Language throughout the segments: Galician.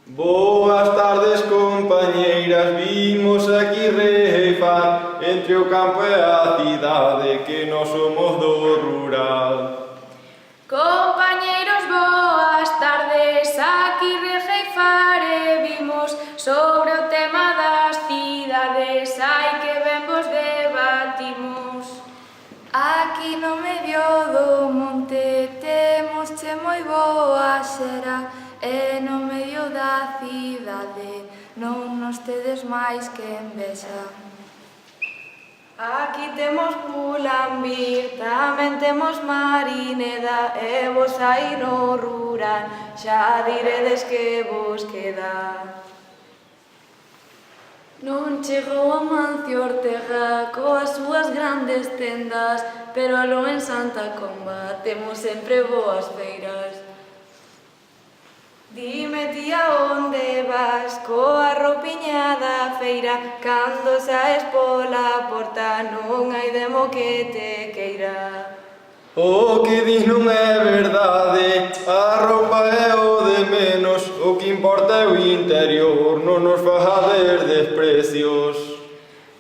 Boas tardes, compañeiras, vimos aquí reifar entre o campo e a cidade, que nós somos do rural. Compañeiros, boas tardes, aquí rejeifar e vimos sobre o tema das cidades, ai que ben vos debatimos. Aquí no medio do monte temos che moi boa xera e no medio da cidade non nos tedes máis que envexa. Aquí temos Pulambir, tamén temos Marineda e vos aí no rural xa diredes que vos queda. Non chegou a Mancio Ortega coas súas grandes tendas, pero aló en Santa Comba temos sempre boas feiras. Dime tía onde vas coa roupiña da feira, cando saes pola porta non hai demo que te queira. O que dis non é verdade, a roupa é o de menos, o que importa é o interior, non nos fagades desprecios.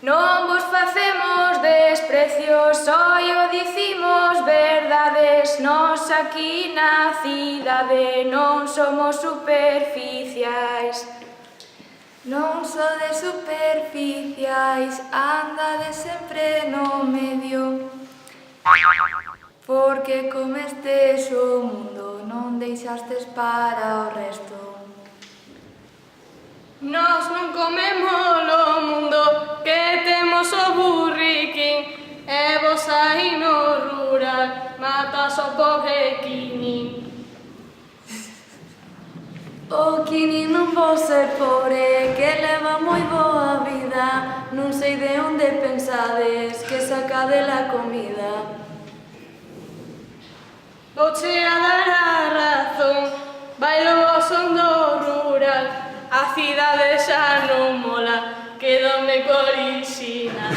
Non vos facemos desprecios, soi o dicimos verdades, nós aquí na cidade non somos superficiais. Non sodes superficiais, andades sempre no medio, porque comestes o mundo, non deixastes para o resto. Nós non comemos o mundo, que temos o burriquín, e vos aí no rural matas o pobre quinin. O quinin non vos é pobre, que leva moi boa vida, non sei de onde pensades que sacade la comida. Vouche a dar a razón, bailo o son do rural, a cidade xa non mola, quedome co orixinal.